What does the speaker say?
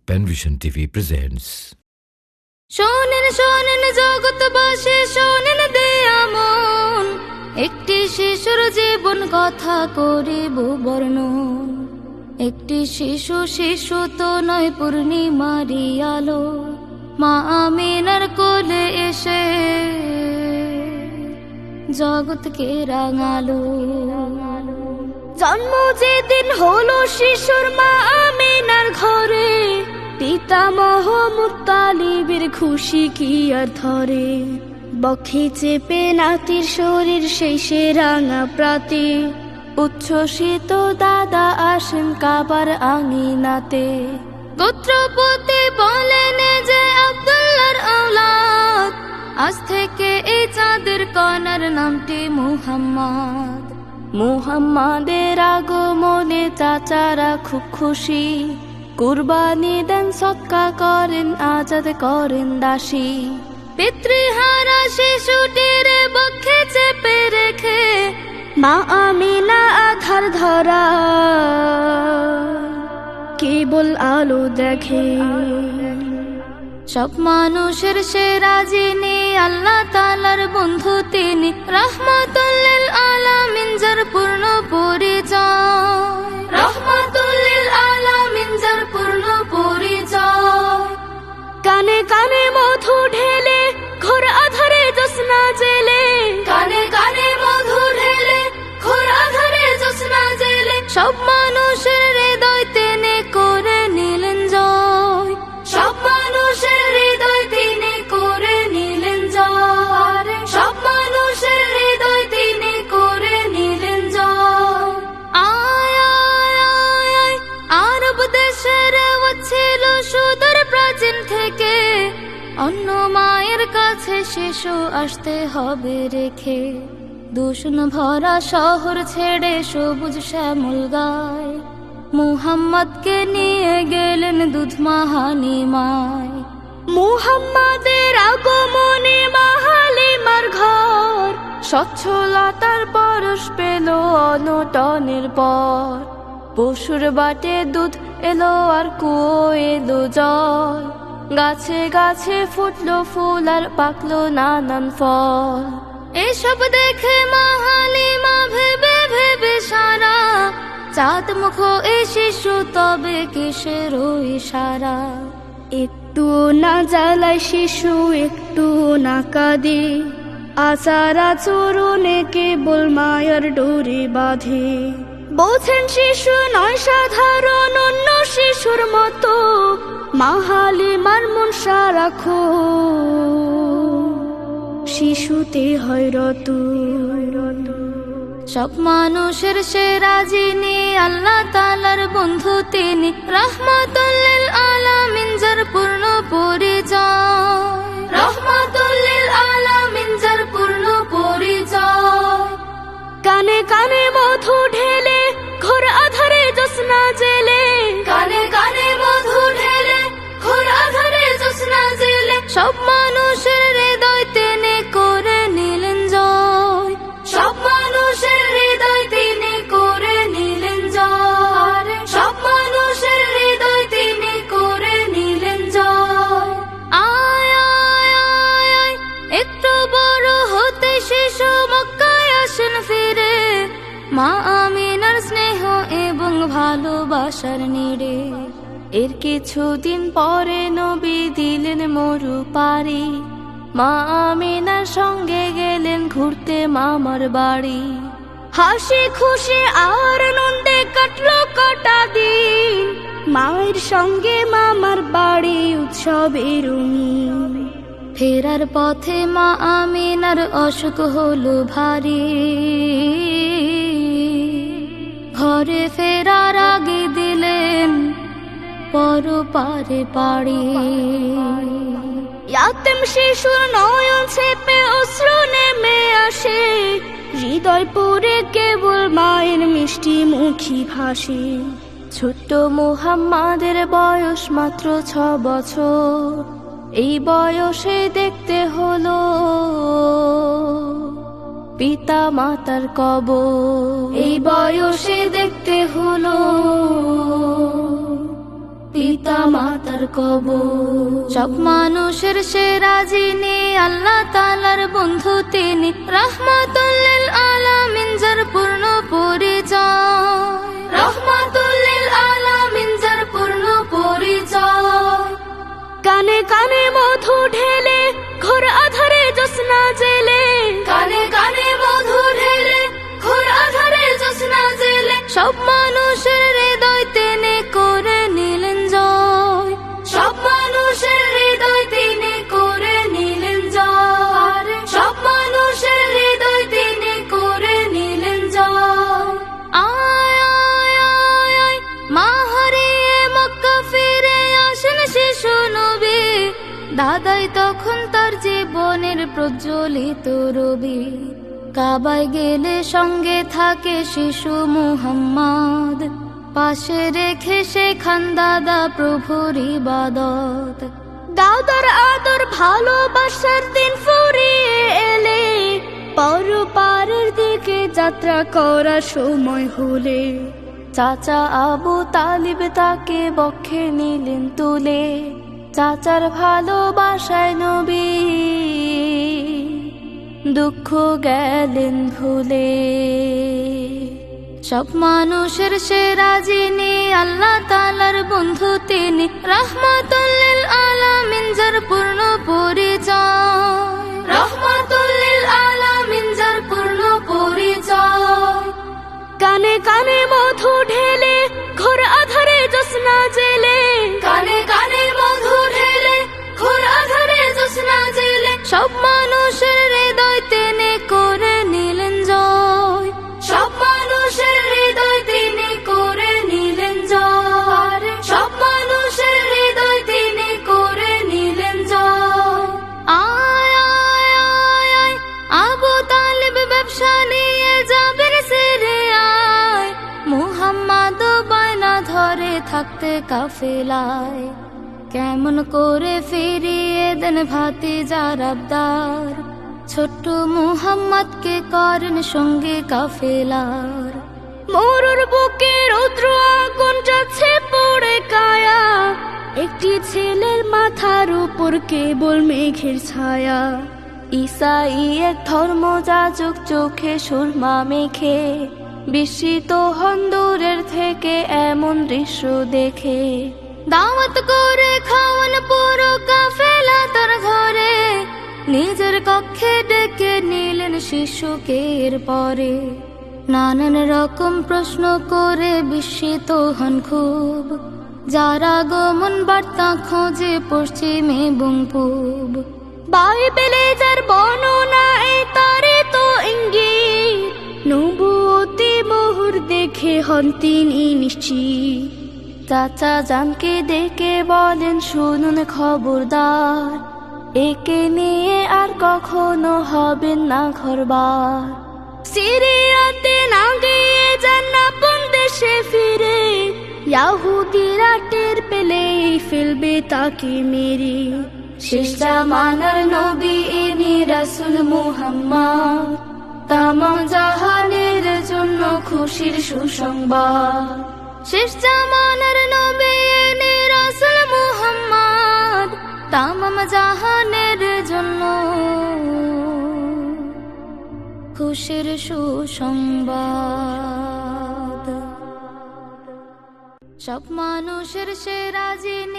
Panvision TV presents. শোনেন শোনেন জগৎবাসী, শোনেন দেয়া মন, একটি শিশুর জীবন কথা করিব বর্ণন। একটি শিশু তো নয়, পূর্ণিমারি আলো, মা আমিনার কোলে এসে জগৎকে রাঙালো। জন্ম যেদিন হলো শিশুর মা আমিনার ঘরে, পিতামহ মুত্তালিবের খুশি কি আর ধরে। বক্ষে চেপে নাতির শরীর সেই সে রাঙা প্রাতে, উচ্ছ্বসিত দাদা আসেন কাবার আঙিনাতে। গোত্রপতি বলেন যে আব্দুল্লাহর আওলাদ, আজ থেকে এই চাঁদের কণার নামটি মুহাম্মদ। মুহাম্মাদের আগমনে চাচারা খুব খুশি, কুরবানি দেন, সদকা করেন, আজাদ করেন দাসী। পিতৃহারা শিশুটির বক্ষে চেপে রেখে মা আমিনা আধার ধরা কেবল আলো দেখে। সব মানুষের সেরা যিনি, আল্লাহ তাআলার বন্ধু তিনি, রাহমাতুল লিল আলামিন যার পূর্ণ পরিচয়। রাহমাতুল লিল আলামিন যার পূর্ণ পরিচয়। কানে কানে মধু ঢেলে ঘোর আধারে জ্যোৎস্না জেলে, কানে কানে মধু ঢেলে ঘোর আধারে জ্যোৎস্না জেলে, সব মানুষের হৃদয় তিনি করে নিলেন জয়। সব মানুষের হৃদয় তিনি করে নিলেন জয়। সব মানুষের হৃদয় তিনি করে নিলেন জয়। আয় আয় আয় আয়, আরব দেশের ছিল সুদূর প্রাচীন থেকে, অন্য মায়ের কাছে শিশু আসতে হবে রেখে। দূষণ ভরা শহর ছেড়ে সবুজ শ্যামল গায়, মুহাম্মদকে নিয়ে গেলেন দুধমা হালিমায়। মুহাম্মাদের আগমনে মা হালিমার ঘর স্বচ্ছলতার পরশ পেল অনটনের পর। পশুর বাটে দুধ এলো আর কুয়ো এলো জল, গাছে গাছে ফুটলো ফুল আর পাকলো নানান ফল। এসব দেখে মা হালিমা ভেবে ভেবে সারা, চাঁদ মুখ এ শিশু তবে কিসের ইশারা। একটু না জ্বালায় শিশু, একটু না কাঁদে, আচার আচরণে কেবল মায়ের ডোরে বাঁধে। বোঝেন শিশু নয় সাধারণ, অন্য শিশুর মতো, মা হালিমার মন সারাখো শিশুতে হয় রত। সব মানুষের সেরা যিনি, আল্লাহ তাআলার বন্ধু তিনি, রাহমাতুল লিল আলামিন যার পূর্ণ পরিচয়। রাহমাতুল লিল আলামিন যার পূর্ণ পরিচয়। কানে কানে মধু ঢেলে ঘোর আধারে জ্যোৎস্না জেলে, কানে কানে মধু ঢেলে ঘোর আধারে জ্যোৎস্না জেলে, সব মানুষের হৃদয় তিনি করে নিলেন জয়। সব মানুষের হৃদয় তিনি করে নিলেন জয়। সব মানুষের হৃদয় তিনি করে নিলেন জয়। আয় আয় আয় আয়, একটু বড় হতে শিশু মক্কায় আসেন ফিরে, মা আমিনার স্নেহ এবং ভালোবাসার নিড়ে। এর কিছুদিন পরে নবী দিলেন মরু পারি, মা আমিনার সঙ্গে গেলেন ঘুরতে মামার বাড়ি। হাসি খুশি আর আনন্দে কাটলো কটা দিন, মায়ের সঙ্গে মামার বাড়ি উৎসবে রঙিন। ফেরার পথে মা আমিনার অসুখ হলো ভারী, ঘরে ফেরার আগে দিলেন পরপারে পাড়ি। ইয়াতিম শিশুর নয়ন ছেপে অশ্রু নেমে আসে, হৃদয় পুরে কেবল মায়ের মিষ্টি মুখী ভাসে। ছোট্ট মুহাম্মাদের বয়স মাত্র 6 বছর, এই বয়সে দেখতে হলো পিতা মাতার কবর। এই বয়সে দেখতে হলো পিতা মাতার কবর। সব মানুষের সেরা যিনি, আল্লাহ তাআলার বন্ধু তিনি, রাহমাতুল লিল আলামিন যার পূর্ণ পরিচয়, রহমাতুল লিল আলামিন যার পূর্ণ পরিচয়। কানে কানে মধু ঢেলে ঘোর আধারে জ্যোৎস্না জেলে, কানে কানে মধু ঢেলে ঘোর আধারে জ্যোৎস্না জেলে, সব মানুষের হৃদয় তিনি করে নিলেন জয়, সব মানুষের হৃদয় তিনি করে নিলেন জয়, সব মানুষের হৃদয় তিনি করে নিলেন জয়। আয় আয় আয় আয় মা হারিয়ে মক্কা ফিরে আসেন শিশু নবী, দাদাই তখন তার জীবনের প্রজ্বলিত রবি। কাবায় গেলে সঙ্গে থাকে শিশু মুহাম্মদ, পাশে রেখে শেখান দাদা প্রভুর ইবাদত। দাদার আদর ভালোবাসার দিন ফুরিয়ে এলে, পরপারের দিকে যাত্রা করার সময় হলে, চাচা আবু তালিব তাকে বক্ষে নিলেন তুলে, চাচার ভালোবাসায় নবী দুঃখ গেলেন ভুলে। সব মানুষের সেরা যিনি, আল্লাহ তাআলার বন্ধু তিনি, রাহমাতুল লিল আলামিন যার পূর্ণ পরিচয়, রহমাতুল লিল আলামিন যার পূর্ণ পরিচয়। কানে কানে মধু ঢেলে ঘোর আধারে জ্যোৎস্না জেলে, কানে কানে মধু ঢেলে ঘোর আধারে জ্যোৎস্না জেলে, সব মানুষের হৃদয় তিনি করে নিলেন জয়, সব মানুষের হৃদয় তিনি করে নিলেন জয়, সব মানুষের হৃদয় তিনি করে নিলেন জয়। আয় আয় আয় আয় আবু তালিব ব্যবসা নিয়ে যাবেন সিরিয়ায়, মুহাম্মদ বায়না ধরে থাকতে কাফেলায়, কেমন করে ফিরিয়ে দেন ভাতিজার আবদার, ছোট্ট মুহাম্মদকে করেন সঙ্গে কাফেলার। মরুর বুকে রৌদ্র আগুন যাচ্ছে পড়ে কায়া, একটি ছেলের মাথার উপর কেবল মেঘের ছায়া। ঈসাই এক ধর্মযাজক চোখে সুরমা মেখে, বিস্মিত হন দূরের থেকে এমন দৃশ্য দেখে। দাওয়াত করে খাওয়ান পুরো কাফেলা তার ঘরে, নিজের কক্ষে ডেকে নিলেন শিশুকে এরপরে। নানান রকম প্রশ্ন করে বিস্মিত হন খুব, যারা আগমন বার্তা খোঁজে পশ্চিম এবং পূব। বাইবেলে যার বর্ণনা এই তারে তো ইঙ্গিত, নবুয়তি মোহর দেখে হন তিনি নিশ্চিত। চাচা জানকে ডেকে বলেন শুনুন খবরদার, একে নিয়ে আর কখনো হবেন না ঘরবার। সিরিয়াতে না গিয়ে যান আপন দেশে ফিরে, ইয়াহুদিরা টের পেলে ফেলবে তাকে মেরে। শেষ জামানার নবী ইনি রাসূল মুহাম্মদ, তামাম জাহানের জন্য খুশির সুসংবাদ। শেষ জামানার নবী ইনি রাসূল মুহাম্মদ, তামাম জাহানের জন্য খুশির সুসংবাদ। সব মানুষের সেরা যিনি,